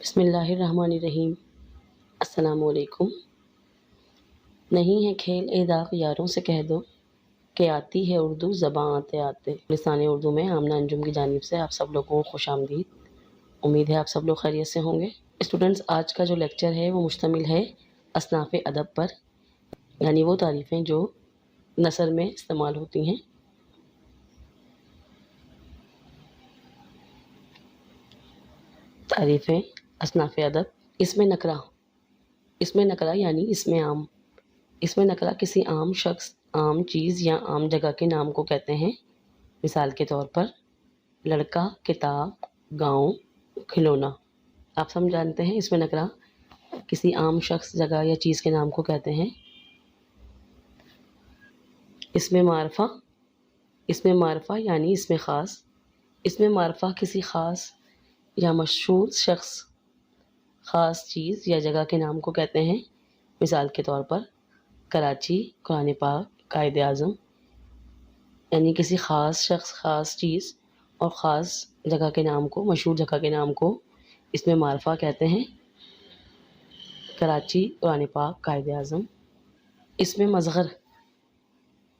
بسم اللہ الرحمن الرحیم۔ السلام علیکم۔ نہیں ہے کھیل اے داغ یاروں سے کہہ دو کہ آتی ہے اردو زباں آتے آتے۔ لسان اردو میں آمنہ انجم کی جانب سے آپ سب لوگوں کو خوش آمدید۔ امید ہے آپ سب لوگ خیریت سے ہوں گے۔ اسٹوڈنٹس، آج کا جو لیکچر ہے وہ مشتمل ہے اصناف ادب پر، یعنی وہ تعریفیں جو نثر میں استعمال ہوتی ہیں۔ تعریفیں اصناف ادب۔ اس میں نکرہ یعنی اس میں عام۔ اس میں نکرہ کسی عام شخص، عام چیز یا عام جگہ کے نام کو کہتے ہیں۔ مثال کے طور پر لڑکا، کتاب، گاؤں، کھلونا۔ آپ سب جانتے ہیں اس میں نکرہ کسی عام شخص، جگہ یا چیز کے نام کو کہتے ہیں۔ اس میں معرفہ یعنی اس میں خاص۔ اس میں معرفہ کسی خاص یا مشہور شخص، خاص چیز یا جگہ کے نام کو کہتے ہیں۔ مثال کے طور پر کراچی، قرآن پاک، قائد اعظم۔ یعنی کسی خاص شخص، خاص چیز اور خاص جگہ کے نام کو، مشہور جگہ کے نام کو اس میں معرفہ کہتے ہیں۔ کراچی، قرآن پاک، قائد اعظم۔ اس میں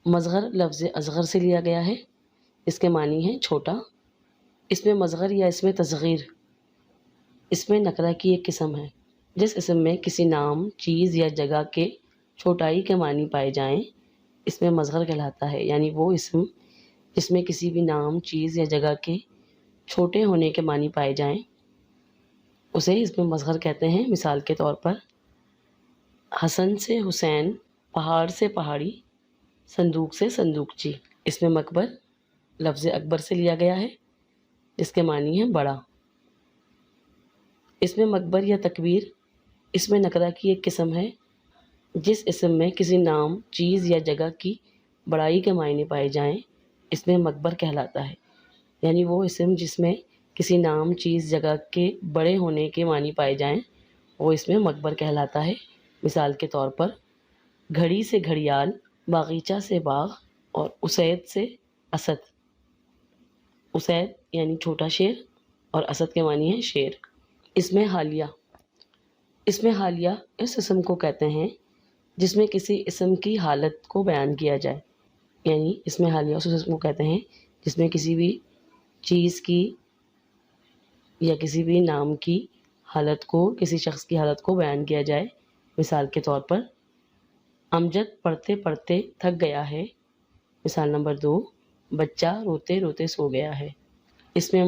مصغر لفظ اصغر سے لیا گیا ہے، اس کے معنی ہے چھوٹا۔ اس میں مصغر یا اس میں تصغیر اس میں نکرہ کی ایک قسم ہے۔ جس اسم میں کسی نام، چیز یا جگہ کے چھوٹائی کے معنی پائے جائیں اس میں مصغر کہلاتا ہے۔ یعنی وہ اسم جس میں کسی بھی نام، چیز یا جگہ کے چھوٹے ہونے کے معنی پائے جائیں اسے اس میں مصغر کہتے ہیں۔ مثال کے طور پر حسن سے حسین، پہاڑ سے پہاڑی، صندوق سے صندوقچی۔ اس میں مکبر لفظ اکبر سے لیا گیا ہے جس کے معنی ہے بڑا۔ اس میں مکبر یا تکبیر اس میں نکرہ کی ایک قسم ہے۔ جس اسم میں کسی نام، چیز یا جگہ کی بڑائی کے معنی پائے جائیں اس میں مکبر کہلاتا ہے۔ یعنی وہ اسم جس میں کسی نام، چیز، جگہ کے بڑے ہونے کے معنی پائے جائیں وہ اس میں مکبر کہلاتا ہے۔ مثال کے طور پر گھڑی سے گھڑیال، باغیچہ سے باغ اور اسید سے اسد۔ اسید یعنی چھوٹا شیر اور اسد کے معنی ہے شیر۔ اس میں حالیہ اس اسم کو کہتے ہیں جس میں کسی اسم کی حالت کو بیان کیا جائے۔ یعنی اس میں حالیہ اس اسم کو کہتے ہیں جس میں کسی بھی چیز کی یا کسی بھی نام کی حالت کو، کسی شخص کی حالت کو بیان کیا جائے۔ مثال کے طور پر امجد پڑھتے پڑھتے تھک گیا ہے۔ مثال نمبر 2 بچہ روتے روتے سو گیا ہے۔ اس میں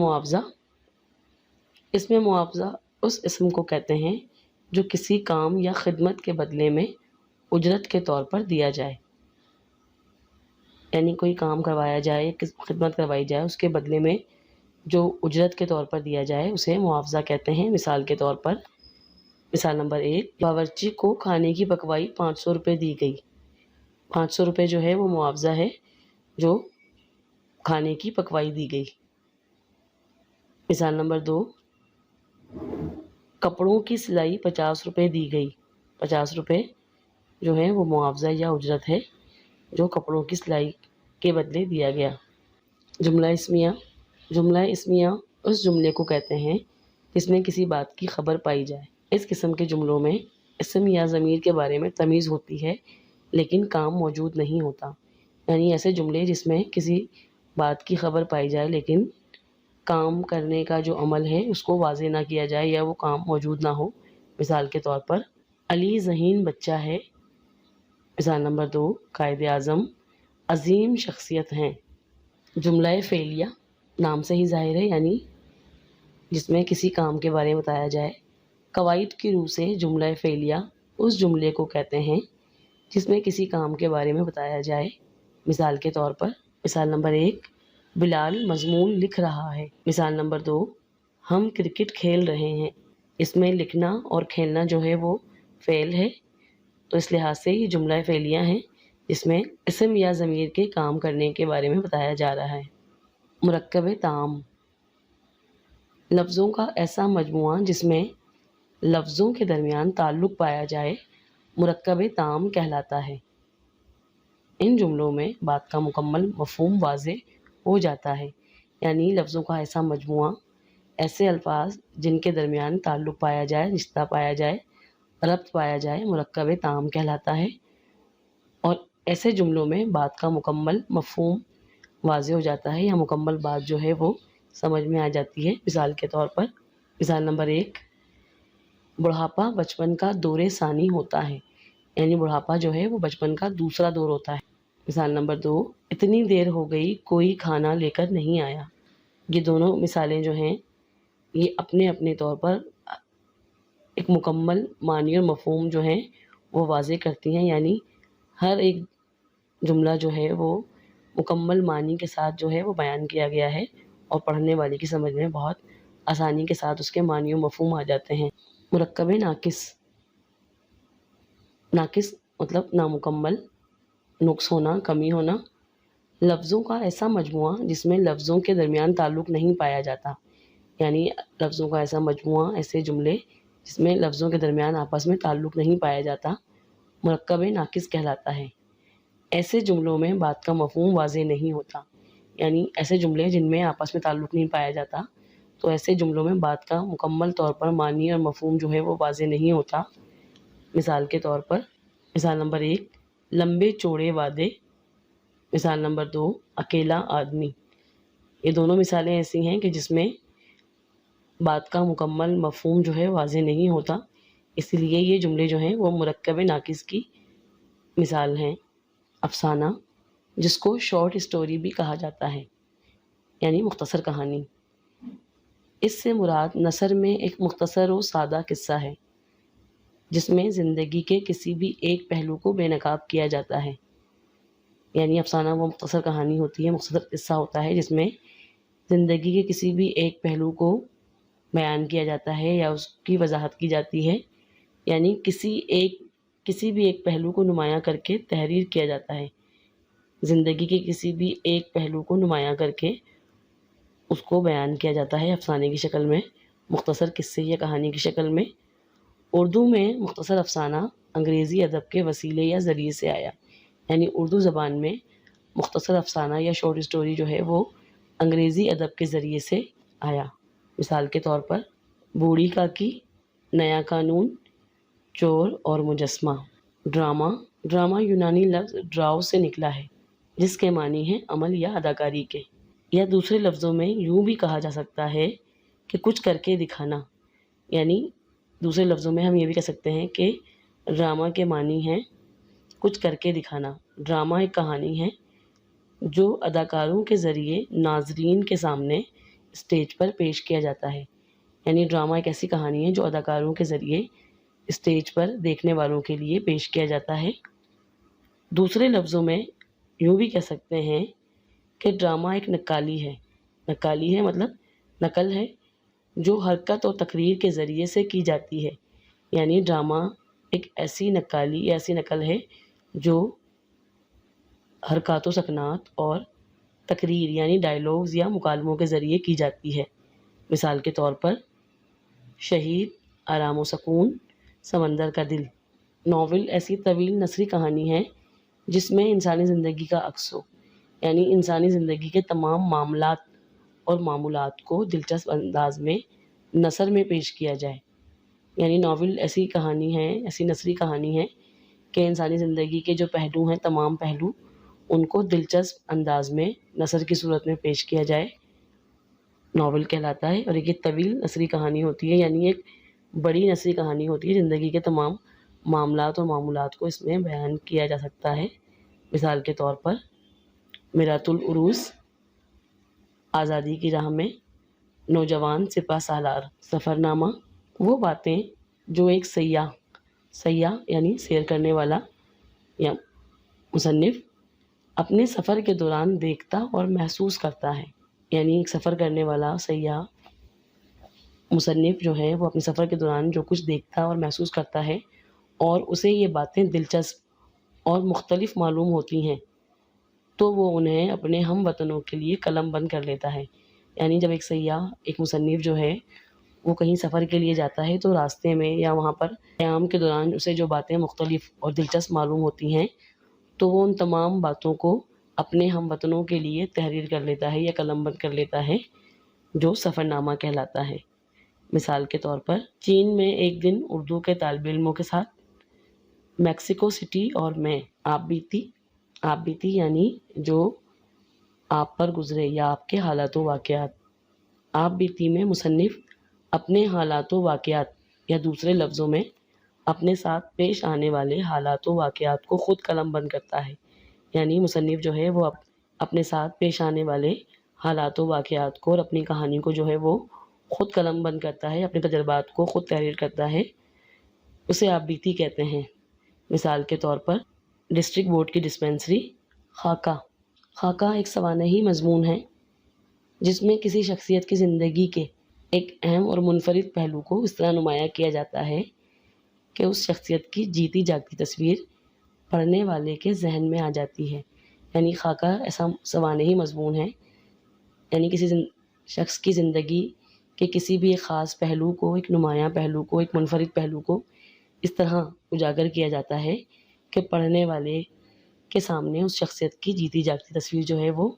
معاوضہ اس اسم کو کہتے ہیں جو کسی کام یا خدمت کے بدلے میں اجرت کے طور پر دیا جائے۔ یعنی کوئی کام کروایا جائے، خدمت کروائی جائے، اس کے بدلے میں جو اجرت کے طور پر دیا جائے اسے معاوضہ کہتے ہیں۔ مثال کے طور پر مثال نمبر 1 باورچی کو کھانے کی پکوائی 500 روپے دی گئی۔ 500 روپے جو ہے وہ معاوضہ ہے جو کھانے کی پکوائی دی گئی۔ مثال نمبر 2 کپڑوں کی سلائی 50 روپے دی گئی۔ 50 روپے جو ہے وہ معاوضہ یا اجرت ہے جو کپڑوں کی سلائی کے بدلے دیا گیا۔ جملہ اسمیہ اس جملے کو کہتے ہیں جس میں کسی بات کی خبر پائی جائے۔ اس قسم کے جملوں میں اسم یا ضمیر کے بارے میں تمیز ہوتی ہے لیکن کام موجود نہیں ہوتا۔ یعنی ایسے جملے جس میں کسی بات کی خبر پائی جائے لیکن کام کرنے کا جو عمل ہے اس کو واضح نہ کیا جائے یا وہ کام موجود نہ ہو۔ مثال کے طور پر علی ذہین بچہ ہے۔ مثال نمبر 2 قائد اعظم عظیم شخصیت ہیں۔ جملہ فعلیہ نام سے ہی ظاہر ہے، یعنی جس میں کسی کام کے بارے میں بتایا جائے۔ قواعد کی روح سے جملہ فعلیہ اس جملے کو کہتے ہیں جس میں کسی کام کے بارے میں بتایا جائے۔ مثال کے طور پر مثال نمبر 1 بلال مضمون لکھ رہا ہے۔ مثال نمبر 2 ہم کرکٹ کھیل رہے ہیں۔ اس میں لکھنا اور کھیلنا جو ہے وہ فعل ہے، تو اس لحاظ سے یہ جملہ فعلیہ ہیں جس میں اسم یا ضمیر کے کام کرنے کے بارے میں بتایا جا رہا ہے۔ مرکب تام لفظوں کا ایسا مجموعہ جس میں لفظوں کے درمیان تعلق پایا جائے مرکب تام کہلاتا ہے۔ ان جملوں میں بات کا مکمل مفہوم واضح ہو جاتا ہے۔ یعنی لفظوں کا ایسا مجموعہ ایسے الفاظ جن کے درمیان تعلق پایا جائے، رشتہ پایا جائے، ربط پایا جائے، مرکب تام کہلاتا ہے۔ اور ایسے جملوں میں بات کا مکمل مفہوم واضح ہو جاتا ہے یا مکمل بات جو ہے وہ سمجھ میں آ جاتی ہے۔ مثال کے طور پر، مثال نمبر 1، بڑھاپا بچپن کا دور ثانی ہوتا ہے، یعنی بڑھاپا جو ہے وہ بچپن کا دوسرا دور ہوتا ہے۔ مثال نمبر 2، اتنی دیر ہو گئی کوئی کھانا لے کر نہیں آیا۔ یہ دونوں مثالیں جو ہیں یہ اپنے اپنے طور پر ایک مکمل معنی اور مفہوم جو ہیں وہ واضح کرتی ہیں، یعنی ہر ایک جملہ جو ہے وہ مکمل معنی کے ساتھ جو ہے وہ بیان کیا گیا ہے اور پڑھنے والے کی سمجھ میں بہت آسانی کے ساتھ اس کے معنی و مفہوم آ جاتے ہیں۔ مرکب ناقص، ناقص مطلب نامکمل، نقص ہونا، کمی ہونا۔ لفظوں کا ایسا مجموعہ جس میں لفظوں کے درمیان تعلق نہیں پایا جاتا، یعنی لفظوں کا ایسا مجموعہ، ایسے جملے جس میں لفظوں کے درمیان آپس میں تعلق نہیں پایا جاتا، مرکب ناقص کہلاتا ہے۔ ایسے جملوں میں بات کا مفہوم واضح نہیں ہوتا، یعنی ایسے جملے جن میں آپس میں تعلق نہیں پایا جاتا، تو ایسے جملوں میں بات کا مکمل طور پر معنی اور مفہوم جو ہے وہ واضح نہیں ہوتا۔ مثال کے طور پر، مثال نمبر 1، لمبے چوڑے وعدے۔ مثال نمبر 2، اکیلا آدمی۔ یہ دونوں مثالیں ایسی ہیں کہ جس میں بات کا مکمل مفہوم جو ہے واضح نہیں ہوتا، اس لیے یہ جملے جو ہیں وہ مرکب ناقص کی مثال ہیں۔ افسانہ، جس کو شارٹ اسٹوری بھی کہا جاتا ہے، یعنی مختصر کہانی۔ اس سے مراد نثر میں ایک مختصر و سادہ قصہ ہے جس میں زندگی کے کسی بھی ایک پہلو کو بے نقاب کیا جاتا ہے۔ یعنی افسانہ وہ مختصر کہانی ہوتی ہے، مختصر قصہ ہوتا ہے جس میں زندگی کے کسی بھی ایک پہلو کو بیان کیا جاتا ہے یا اس کی وضاحت کی جاتی ہے، یعنی کسی بھی ایک پہلو کو نمایاں کر کے تحریر کیا جاتا ہے۔ زندگی کے کسی بھی ایک پہلو کو نمایاں کر کے اس کو بیان کیا جاتا ہے افسانے کی شکل میں، مختصر قصے یا کہانی کی شکل میں۔ اردو میں مختصر افسانہ انگریزی ادب کے وسیلے یا ذریعے سے آیا، یعنی اردو زبان میں مختصر افسانہ یا شارٹ اسٹوری جو ہے وہ انگریزی ادب کے ذریعے سے آیا۔ مثال کے طور پر، بوڑھی کاکی، نیا قانون، چور اور مجسمہ۔ ڈرامہ یونانی لفظ ڈراؤ سے نکلا ہے جس کے معنی ہیں عمل یا اداکاری کے، یا دوسرے لفظوں میں یوں بھی کہا جا سکتا ہے کہ کچھ کر کے دکھانا، یعنی دوسرے لفظوں میں ہم یہ بھی کہہ سکتے ہیں کہ ڈرامہ کے معنی ہیں کچھ کر کے دکھانا۔ ڈرامہ ایک کہانی ہے جو اداکاروں کے ذریعے ناظرین کے سامنے اسٹیج پر پیش کیا جاتا ہے، یعنی ڈرامہ ایک ایسی کہانی ہے جو اداکاروں کے ذریعے اسٹیج پر دیکھنے والوں کے لیے پیش کیا جاتا ہے۔ دوسرے لفظوں میں یوں بھی کہہ سکتے ہیں کہ ڈرامہ ایک نقالی ہے۔ نقالی ہے مطلب نقل ہے جو حرکت اور تقریر کے ذریعے سے کی جاتی ہے، یعنی ڈرامہ ایک ایسی نقالی یا ایسی نقل ہے جو حرکات و سکنات اور تقریر یعنی ڈائیلاگز یا مکالموں کے ذریعے کی جاتی ہے۔ مثال کے طور پر، شہید، آرام و سکون، سمندر کا دل۔ ناول ایسی طویل نثری کہانی ہے جس میں انسانی زندگی کا عکس ہو، یعنی انسانی زندگی کے تمام معاملات اور معمولات کو دلچسپ انداز میں نثر میں پیش کیا جائے۔ یعنی ناول ایسی کہانی ہے، ایسی نثری کہانی ہے کہ انسانی زندگی کے جو پہلو ہیں، تمام پہلو، ان کو دلچسپ انداز میں نثر کی صورت میں پیش کیا جائے، ناول کہلاتا ہے۔ اور ایک طویل نثری کہانی ہوتی ہے، یعنی ایک بڑی نثری کہانی ہوتی ہے، زندگی کے تمام معاملات اور معمولات کو اس میں بیان کیا جا سکتا ہے۔ مثال کے طور پر، میرات العروس، آزادی کی راہ میں، نوجوان سپہ سالار۔ سفر نامہ، وہ باتیں جو ایک سیاح یعنی سیر کرنے والا یا مصنف اپنے سفر کے دوران دیکھتا اور محسوس کرتا ہے، یعنی ایک سفر کرنے والا سیاح مصنف جو ہے وہ اپنے سفر کے دوران جو کچھ دیکھتا اور محسوس کرتا ہے اور اسے یہ باتیں دلچسپ اور مختلف معلوم ہوتی ہیں تو وہ انہیں اپنے ہم وطنوں کے لیے قلم بند کر لیتا ہے۔ یعنی جب ایک سیاح، ایک مصنف جو ہے وہ کہیں سفر کے لیے جاتا ہے تو راستے میں یا وہاں پر قیام کے دوران اسے جو باتیں مختلف اور دلچسپ معلوم ہوتی ہیں تو وہ ان تمام باتوں کو اپنے ہم وطنوں کے لیے تحریر کر لیتا ہے یا قلم بند کر لیتا ہے، جو سفر نامہ کہلاتا ہے۔ مثال کے طور پر چین میں ایک دن اردو کے طالب علموں کے ساتھ، میکسیکو سٹی اور میں آپ بیتی یعنی جو آپ پر گزرے یا آپ کے حالات و واقعات۔ آپ بیتی میں مصنف اپنے حالات و واقعات یا دوسرے لفظوں میں اپنے ساتھ پیش آنے والے حالات و واقعات کو خود قلم بند کرتا ہے، یعنی مصنف جو ہے وہ اپنے ساتھ پیش آنے والے حالات و واقعات کو اور اپنی کہانی کو جو ہے وہ خود قلم بند کرتا ہے، اپنے تجربات کو خود تحریر کرتا ہے، اسے آپ بیتی کہتے ہیں۔ مثال کے طور پر ڈسٹرکٹ بورڈ کی ڈسپنسری خاکہ ایک سوانحی مضمون ہے جس میں کسی شخصیت کی زندگی کے ایک اہم اور منفرد پہلو کو اس طرح نمایاں کیا جاتا ہے کہ اس شخصیت کی جیتی جاگتی تصویر پڑھنے والے کے ذہن میں آ جاتی ہے۔ یعنی خاکہ ایسا سوانحی مضمون ہے، یعنی کسی شخص کی زندگی کے کسی بھی ایک خاص پہلو کو، ایک نمایاں پہلو کو، ایک منفرد پہلو کو اس طرح اجاگر کیا جاتا ہے کہ پڑھنے والے کے سامنے اس شخصیت کی جیتی جاگتی تصویر جو ہے وہ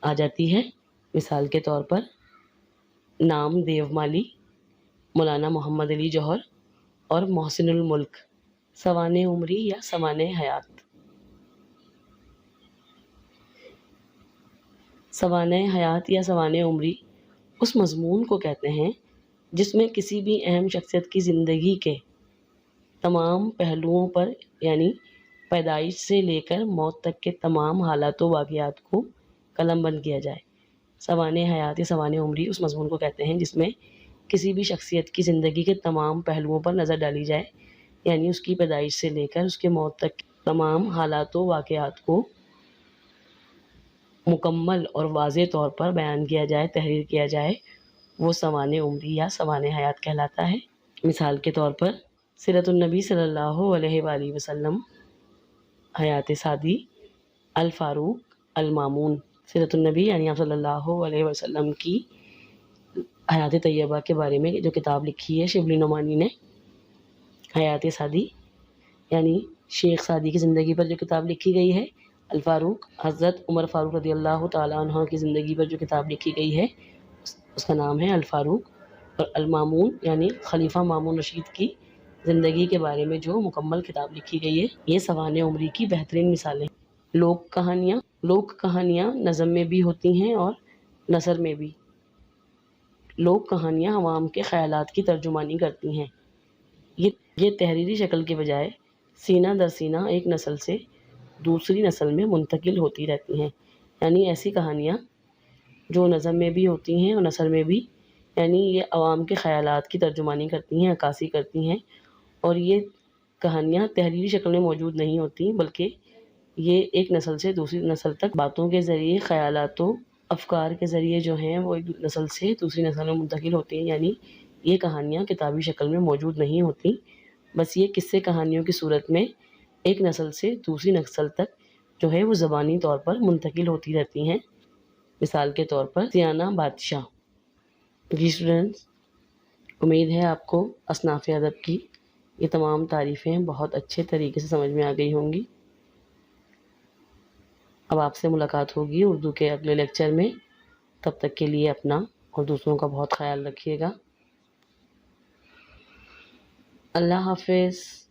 آ جاتی ہے۔ مثال کے طور پر نام دیو مالی، مولانا محمد علی جوہر اور محسن الملک، سوانح عمری یا سوانح حیات۔ سوانح حیات یا سوانح عمری اس مضمون کو کہتے ہیں جس میں کسی بھی اہم شخصیت کی زندگی کے تمام پہلوؤں پر، یعنی پیدائش سے لے کر موت تک کے تمام حالات و واقعات کو قلم بند کیا جائے۔ سوانح حیات یا سوانح عمری اس مضمون کو کہتے ہیں جس میں کسی بھی شخصیت کی زندگی کے تمام پہلوؤں پر نظر ڈالی جائے، یعنی اس کی پیدائش سے لے کر اس کے موت تک کے تمام حالات و واقعات کو مکمل اور واضح طور پر بیان کیا جائے، تحریر کیا جائے، وہ سوانح عمری یا سوانح حیات کہلاتا ہے۔ مثال کے طور پر سیرت النبی صلی اللہ علیہ وآلہ وسلم، حیات سعدی، الفاروق، المامون۔ سیرت النبی یعنی آپ صلی اللہ علیہ وسلم کی حیات طیبہ کے بارے میں جو کتاب لکھی ہے شبلی نعمانی نے، حیات سعدی یعنی شیخ سعدی کی زندگی پر جو کتاب لکھی گئی ہے۔ الفاروق حضرت عمر فاروق رضی اللہ تعالیٰ عنہ کی زندگی پر جو کتاب لکھی گئی ہے اس کا نام ہے الفاروق۔ اور المامون یعنی خلیفہ مامون رشید کی زندگی کے بارے میں جو مکمل کتاب لکھی گئی ہے۔ یہ سوانح عمری کی بہترین مثالیں۔ لوک کہانیاں نظم میں بھی ہوتی ہیں اور نثر میں بھی۔ لوک کہانیاں عوام کے خیالات کی ترجمانی کرتی ہیں۔ یہ تحریری شکل کے بجائے سینہ در سینہ ایک نسل سے دوسری نسل میں منتقل ہوتی رہتی ہیں۔ یعنی ایسی کہانیاں جو نظم میں بھی ہوتی ہیں اور نثر میں بھی، یعنی یہ عوام کے خیالات کی ترجمانی کرتی ہیں، عکاسی کرتی ہیں، اور یہ کہانیاں تحریری شکل میں موجود نہیں ہوتی بلکہ یہ ایک نسل سے دوسری نسل تک باتوں کے ذریعے، خیالات و افکار کے ذریعے جو ہیں وہ ایک نسل سے دوسری نسل میں منتقل ہوتی ہیں۔ یعنی یہ کہانیاں کتابی شکل میں موجود نہیں ہوتی، بس یہ قصے کہانیوں کی صورت میں ایک نسل سے دوسری نسل تک جو ہے وہ زبانی طور پر منتقل ہوتی رہتی ہیں۔ مثال کے طور پر سیانہ بادشاہ۔ جی اسٹوڈنٹس، امید ہے آپ کو اصناف ادب کی یہ تمام تعریفیں بہت اچھے طریقے سے سمجھ میں آ گئی ہوں گی۔ اب آپ سے ملاقات ہوگی اردو کے اگلے لیکچر میں، تب تک کے لیے اپنا اور دوسروں کا بہت خیال رکھیے گا۔ اللہ حافظ۔